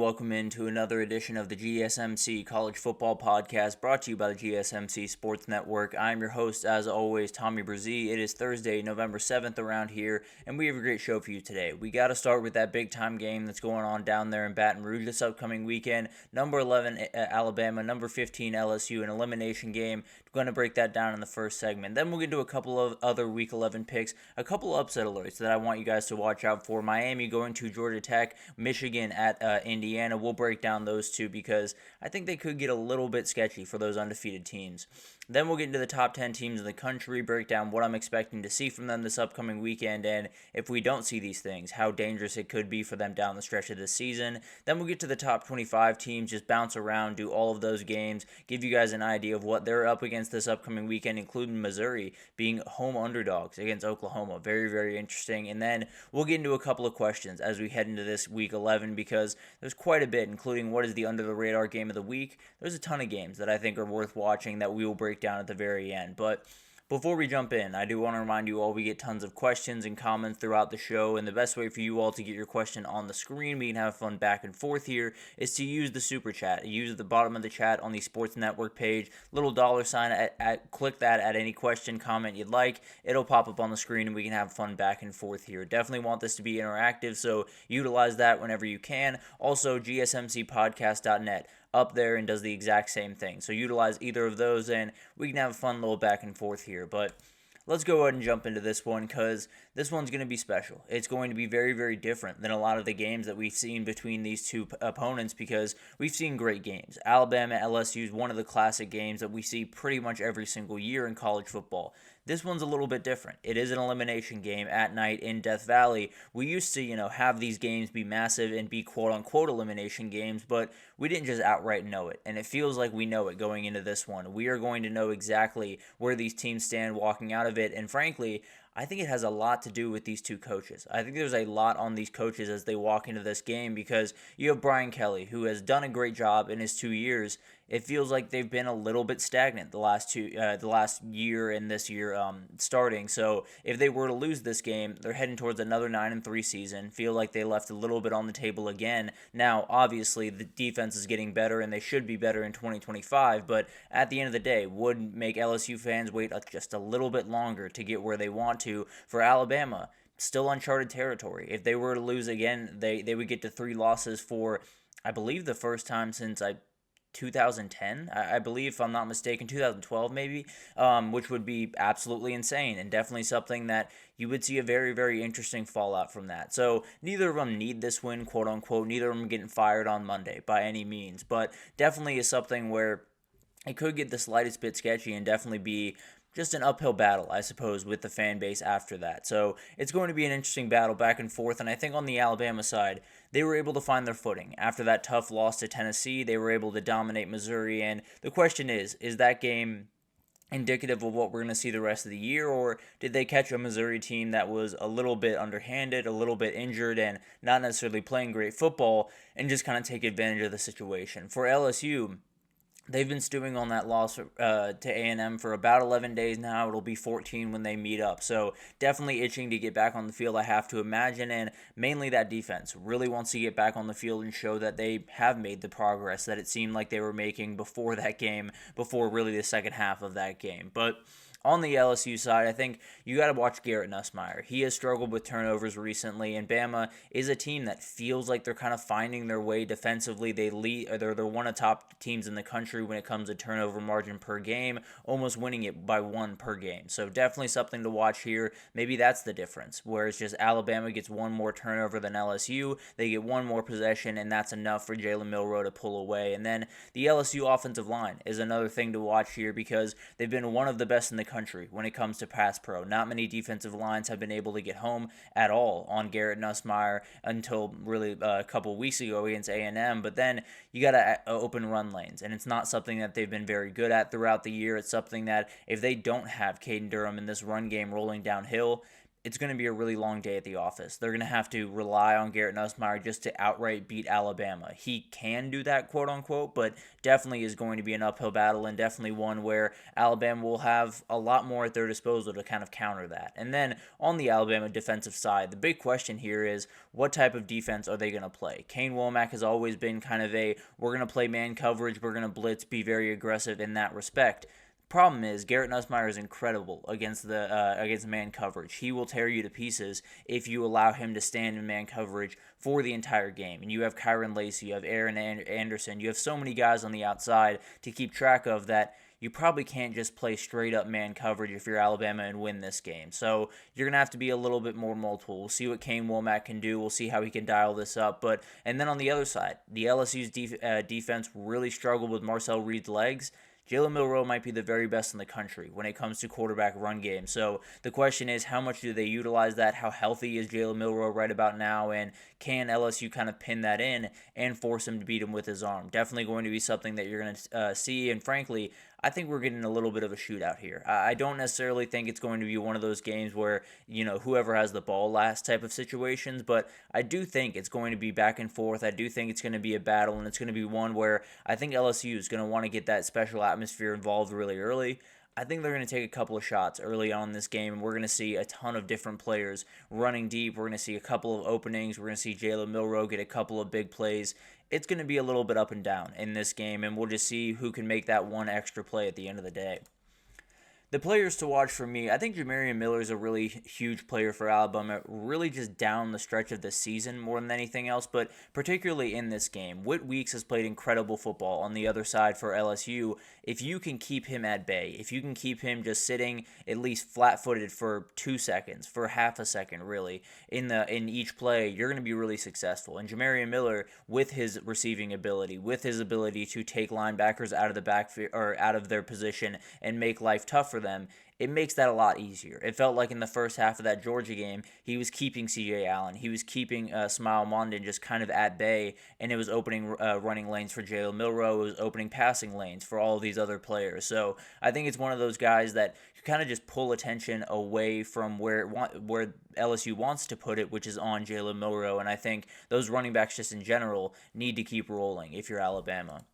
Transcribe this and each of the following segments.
welcome into another edition of the GSMC College Football Podcast brought to you by the GSMC Sports Network. I'm your host, as always, Tommy Brzee. It is Thursday, November 7th around here, and we have a great show for you today. We got to start with that big-time game that's going on down there in Baton Rouge this upcoming weekend. Number 11, Alabama, number 15, LSU, an elimination game. We're going to break that down in the first segment. Then we'll get to a couple of other Week 11 picks, a couple upset alerts that I want you guys to watch out for. Miami going to Georgia Tech, Michigan at Indiana. We'll break down those two because I think they could get a little bit sketchy for those undefeated teams. Then we'll get into the top 10 teams in the country, break down what I'm expecting to see from them this upcoming weekend, and if we don't see these things, how dangerous it could be for them down the stretch of this season. Then we'll get to the top 25 teams, just bounce around, do all of those games, give you guys an idea of what they're up against this upcoming weekend, including Missouri being home underdogs against Oklahoma. Very, very interesting. And then we'll get into a couple of questions as we head into this Week 11 because there's quite a bit, including what is the under-the-radar game of the week. There's a ton of games that I think are worth watching that we will break down at the very end. But before we jump in, I do want to remind you all we get tons of questions and comments throughout the show, and the best way for you all to get your question on the screen, we can have fun back and forth here, is to use the super chat. Use at the bottom of the chat on the Sports Network page, little $sign click that at any question, comment you'd like. It'll pop up on the screen and we can have fun back and forth here. Definitely want this to be interactive, so utilize that whenever you can. Also, gsmcspodcast.net. Up there and does the exact same thing. So utilize either of those and we can have a fun little back and forth here. But let's go ahead and jump into this one because this one's going to be special. It's going to be very, very different than a lot of the games that we've seen between these two opponents because we've seen great games. Alabama-LSU is one of the classic games that we see pretty much every single year in college football. This one's a little bit different. It is an elimination game at night in Death Valley. We used to, have these games be massive and be quote-unquote elimination games, but we didn't just outright know it, and it feels like we know it going into this one. We are going to know exactly where these teams stand walking out of it, and frankly, I think it has a lot to do with these two coaches. I think there's a lot on these coaches as they walk into this game because you have Brian Kelly, who has done a great job in his 2 years. It feels like they've been a little bit stagnant the last year and this year starting. So if they were to lose this game, they're heading towards another 9-3 season. Feel like they left a little bit on the table again. Now, obviously, the defense is getting better, and they should be better in 2025. But at the end of the day, would make LSU fans wait just a little bit longer to get where they want to. For Alabama, still uncharted territory. If they were to lose again, they would get to 3 losses for, I believe, the first time since 2010, I believe, if I'm not mistaken, 2012 maybe, which would be absolutely insane and definitely something that you would see a very, very interesting fallout from that. So neither of them need this win, quote unquote. Neither of them getting fired on Monday by any means, but definitely is something where it could get the slightest bit sketchy and definitely be just an uphill battle, I suppose, with the fan base after that. So it's going to be an interesting battle back and forth, and I think on the Alabama side, they were able to find their footing. After that tough loss to Tennessee, they were able to dominate Missouri, and the question is that game indicative of what we're going to see the rest of the year, or did they catch a Missouri team that was a little bit underhanded, a little bit injured, and not necessarily playing great football, and just kind of take advantage of the situation? For LSU, they've been stewing on that loss to A&M for about 11 days now. It'll be 14 when they meet up. So definitely itching to get back on the field, I have to imagine. And mainly that defense really wants to get back on the field and show that they have made the progress that it seemed like they were making before that game, before really the second half of that game. But on the LSU side, I think you got to watch Garrett Nussmeier. He has struggled with turnovers recently, and Bama is a team that feels like they're kind of finding their way defensively. They're one of the top teams in the country when it comes to turnover margin per game, almost winning it by 1 per game. So definitely something to watch here. Maybe that's the difference, where it's just Alabama gets 1 more turnover than LSU. They get 1 more possession, and that's enough for Jalen Milroe to pull away. And then the LSU offensive line is another thing to watch here because they've been one of the best in the country when it comes to pass pro. Not many defensive lines have been able to get home at all on Garrett Nussmeier until really a couple weeks ago against A&M, but then you got to open run lanes, and it's not something that they've been very good at throughout the year. It's something that if they don't have Caden Durham in this run game rolling downhill, it's going to be a really long day at the office. They're going to have to rely on Garrett Nussmeier just to outright beat Alabama. He can do that, quote unquote, but definitely is going to be an uphill battle, and definitely one where Alabama will have a lot more at their disposal to kind of counter that. And then on the Alabama defensive side, the big question here is what type of defense are they going to play? Kane Womack has always been kind of we're going to play man coverage, we're going to blitz, be very aggressive in that respect. Problem is, Garrett Nussmeier is incredible against man coverage. He will tear you to pieces if you allow him to stand in man coverage for the entire game. And you have Kyron Lacey, you have Aaron Anderson, you have so many guys on the outside to keep track of that you probably can't just play straight up man coverage if you're Alabama and win this game. So you're going to have to be a little bit more multiple. We'll see what Kane Womack can do. We'll see how he can dial this up. And then on the other side, the LSU's defense really struggled with Marcel Reed's legs. Jalen Milroe might be the very best in the country when it comes to quarterback run game. So the question is, how much do they utilize that? How healthy is Jalen Milroe right about now? And can LSU kind of pin that in and force him to beat him with his arm? Definitely going to be something that you're going to see. And frankly, I think we're getting a little bit of a shootout here. I don't necessarily think it's going to be one of those games where, whoever has the ball last type of situations, but I do think it's going to be back and forth. I do think it's going to be a battle, and it's going to be one where I think LSU is going to want to get that special atmosphere involved really early. I think they're going to take a couple of shots early on in this game, and we're going to see a ton of different players running deep. We're going to see a couple of openings. We're going to see Jalen Milroe get a couple of big plays. It's going to be a little bit up and down in this game, and we'll just see who can make that one extra play at the end of the day. The players to watch for me, I think Jamarian Miller is a really huge player for Alabama, really just down the stretch of the season more than anything else, but particularly in this game. Whit Weeks has played incredible football on the other side for LSU. If you can keep him at bay, if you can keep him just sitting at least flat-footed for 2 seconds, for half a second really, in each play, you're going to be really successful. And Jamarian Miller, with his receiving ability, with his ability to take linebackers out of the backfield or out of their position and make life tough for them, it makes that a lot easier. It felt like in the first half of that Georgia game, he was keeping C.J. Allen. He was keeping Smile Mondon just kind of at bay, and it was opening running lanes for Jalen Milroe. It was opening passing lanes for all of these other players. So I think it's one of those guys that you kind of just pull attention away from where LSU wants to put it, which is on Jalen Milroe. And I think those running backs just in general need to keep rolling if you're Alabama.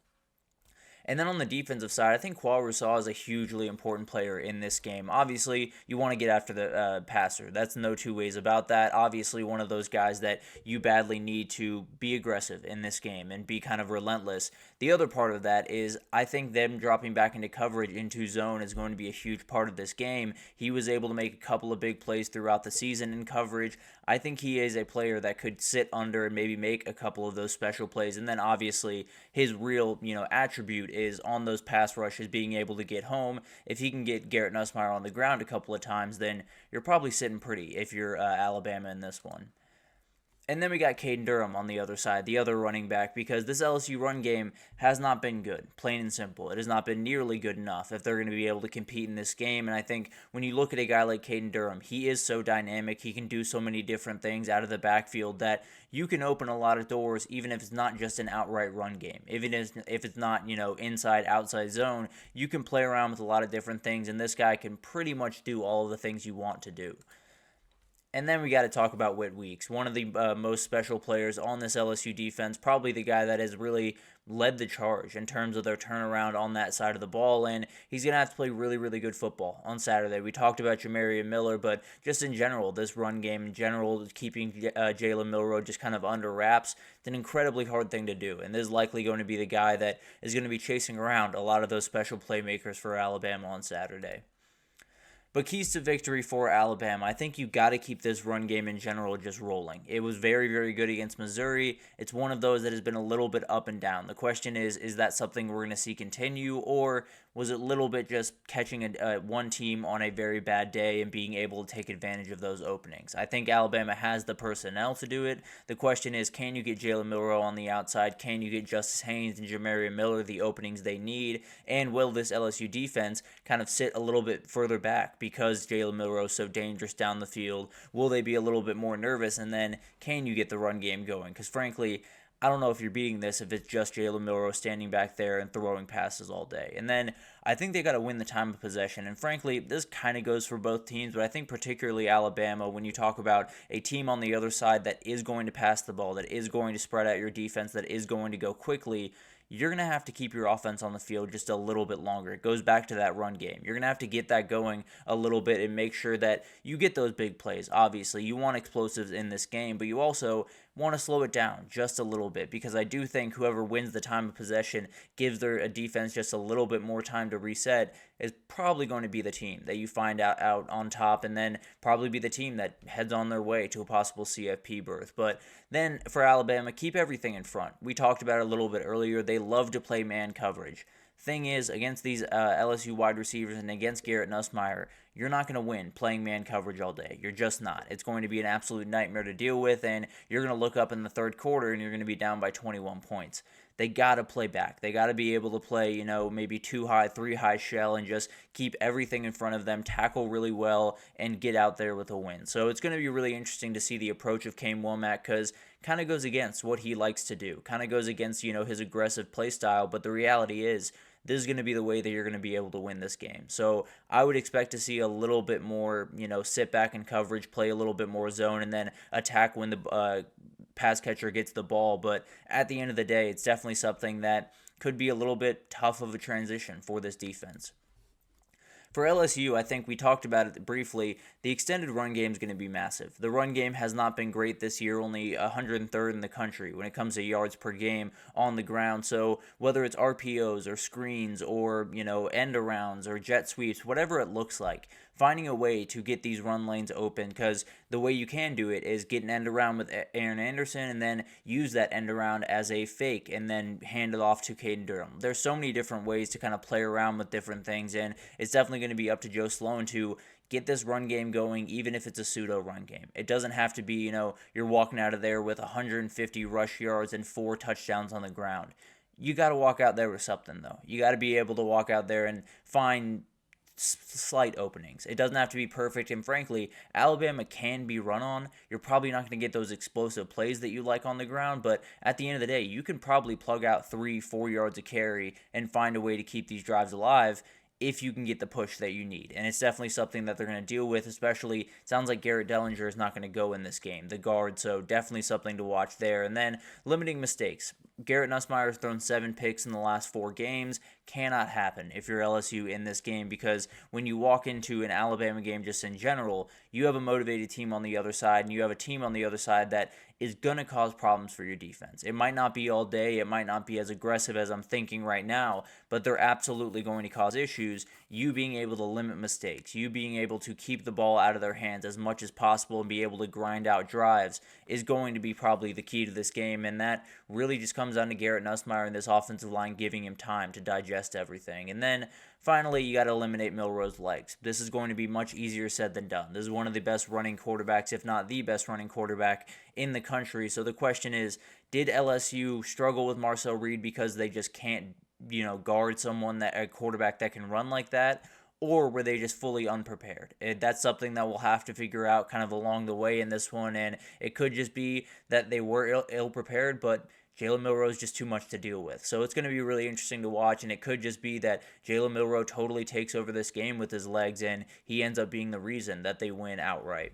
And then on the defensive side, I think Qual Rousseau is a hugely important player in this game. Obviously, you want to get after the passer. That's no two ways about that. Obviously, one of those guys that you badly need to be aggressive in this game and be kind of relentless. The other part of that is I think them dropping back into coverage into zone is going to be a huge part of this game. He was able to make a couple of big plays throughout the season in coverage. I think he is a player that could sit under and maybe make a couple of those special plays. And then obviously his real, attribute is on those pass rushes, being able to get home. If he can get Garrett Nussmeier on the ground a couple of times, then you're probably sitting pretty if you're Alabama in this one. And then we got Caden Durham on the other side, the other running back, because this LSU run game has not been good, plain and simple. It has not been nearly good enough if they're going to be able to compete in this game. And I think when you look at a guy like Caden Durham, he is so dynamic. He can do so many different things out of the backfield that you can open a lot of doors, even if it's not just an outright run game. If it's not, inside, outside zone, you can play around with a lot of different things, and this guy can pretty much do all of the things you want to do. And then we got to talk about Whit Weeks, one of the most special players on this LSU defense, probably the guy that has really led the charge in terms of their turnaround on that side of the ball, and he's going to have to play really, really good football on Saturday. We talked about Jamarian Miller, but just in general, this run game in general, keeping Jalen Milroe just kind of under wraps, it's an incredibly hard thing to do, and this is likely going to be the guy that is going to be chasing around a lot of those special playmakers for Alabama on Saturday. But keys to victory for Alabama, I think you got to keep this run game in general just rolling. It was very, very good against Missouri. It's one of those that has been a little bit up and down. The question is that something we're going to see continue, or was it a little bit just catching one team on a very bad day and being able to take advantage of those openings? I think Alabama has the personnel to do it. The question is, can you get Jalen Milroe on the outside? Can you get Justice Haynes and Jamarian Miller the openings they need? And will this LSU defense kind of sit a little bit further back because Jalen Milroe is so dangerous down the field? Will they be a little bit more nervous? And then can you get the run game going? Because frankly, I don't know if you're beating this if it's just Jalen Milroe standing back there and throwing passes all day. And then I think they got to win the time of possession. And frankly, this kind of goes for both teams, but I think particularly Alabama, when you talk about a team on the other side that is going to pass the ball, that is going to spread out your defense, that is going to go quickly, you're going to have to keep your offense on the field just a little bit longer. It goes back to that run game. You're going to have to get that going a little bit and make sure that you get those big plays. Obviously, you want explosives in this game, but you also want to slow it down just a little bit, because I do think whoever wins the time of possession, gives their defense just a little bit more time to reset, is probably going to be the team that you find out on top, and then probably be the team that heads on their way to a possible CFP berth. But then for Alabama, keep everything in front. We talked about it a little bit earlier. They love to play man coverage. Thing is, against these LSU wide receivers and against Garrett Nussmeier, you're not going to win playing man coverage all day. You're just not. It's going to be an absolute nightmare to deal with, and you're going to look up in the third quarter and you're going to be down by 21 points. They got to play back. They got to be able to play, maybe 2 high, 3 high shell, and just keep everything in front of them, tackle really well, and get out there with a win. So it's going to be really interesting to see the approach of Kane Womack, because kind of goes against what he likes to do. Kind of goes against, his aggressive play style, but the reality is, this is going to be the way that you're going to be able to win this game. So I would expect to see a little bit more, sit back in coverage, play a little bit more zone, and then attack when the pass catcher gets the ball. But at the end of the day, it's definitely something that could be a little bit tough of a transition for this defense. For LSU, I think we talked about it briefly, the extended run game is going to be massive. The run game has not been great this year, only 103rd in the country when it comes to yards per game on the ground. So whether it's RPOs or screens or, end arounds or jet sweeps, whatever it looks like, finding a way to get these run lanes open, because the way you can do it is get an end around with Aaron Anderson and then use that end around as a fake and then hand it off to Caden Durham. There's so many different ways to kind of play around with different things, and it's definitely going to be up to Joe Sloan to get this run game going, even if it's a pseudo run game. It doesn't have to be, you're walking out of there with 150 rush yards and 4 touchdowns on the ground. You got to walk out there with something, though. You got to be able to walk out there and find slight openings. It doesn't have to be perfect, and frankly, Alabama can be run on. You're probably not going to get those explosive plays that you like on the ground, but at the end of the day, you can probably plug out 3-4 yards of carry and find a way to keep these drives alive if you can get the push that you need. And it's definitely something that they're going to deal with, especially, it sounds like Garrett Dellinger is not going to go in this game, the guard, so definitely something to watch there. And then limiting mistakes. Garrett Nussmeier has thrown 7 picks in the last 4 games. Cannot happen if you're LSU in this game, because when you walk into an Alabama game just in general, you have a motivated team on the other side, and you have a team on the other side that is going to cause problems for your defense. It might not be all day, it might not be as aggressive as I'm thinking right now, but they're absolutely going to cause issues. You being able to limit mistakes, you being able to keep the ball out of their hands as much as possible and be able to grind out drives is going to be probably the key to this game, and that really just comes down to Garrett Nussmeier and this offensive line giving him time to digest everything. And then finally, you got to eliminate Milroe's legs. This is going to be much easier said than done. This is one of the best running quarterbacks, if not the best running quarterback in the country. So the question is, did LSU struggle with Marcel Reed because they just can't, guard a quarterback that can run like that? Or were they just fully unprepared? That's something that we'll have to figure out kind of along the way in this one. And it could just be that they were ill-prepared, but Jalen Milroe is just too much to deal with. So it's going to be really interesting to watch, and it could just be that Jalen Milroe totally takes over this game with his legs, and he ends up being the reason that they win outright.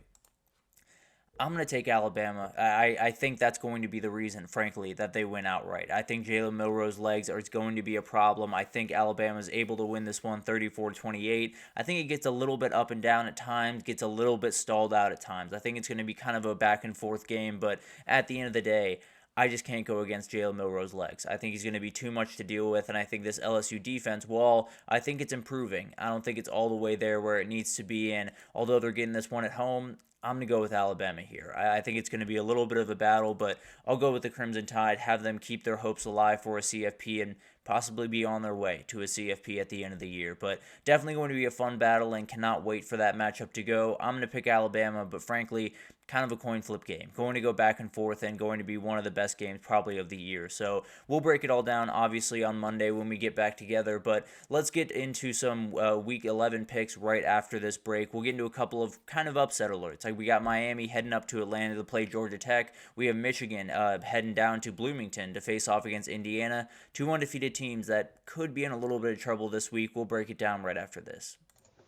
I'm going to take Alabama. I think that's going to be the reason, frankly, that they win outright. I think Jalen Milroe's legs are going to be a problem. I think Alabama is able to win this one 34-28. I think it gets a little bit up and down at times, gets a little bit stalled out at times. I think it's going to be kind of a back and forth game, but at the end of the day, I just can't go against Jalen Milroe's legs. I think he's going to be too much to deal with, and I think this LSU defense, while I think it's improving, I don't think it's all the way there where it needs to be, and although they're getting this one at home, I'm going to go with Alabama here. I think it's going to be a little bit of a battle, but I'll go with the Crimson Tide, have them keep their hopes alive for a CFP, and possibly be on their way to a CFP at the end of the year. But definitely going to be a fun battle, and cannot wait for that matchup to go. I'm going to pick Alabama, but frankly, kind of a coin flip game, going to go back and forth and going to be one of the best games probably of the year. So we'll break it all down obviously on Monday when we get back together, but let's get into some week 11 picks right after this break. We'll get into a couple of kind of upset alerts. Like we got Miami heading up to Atlanta to play Georgia Tech. We have Michigan heading down to Bloomington to face off against Indiana. Two undefeated teams that could be in a little bit of trouble this week. We'll break it down right after this.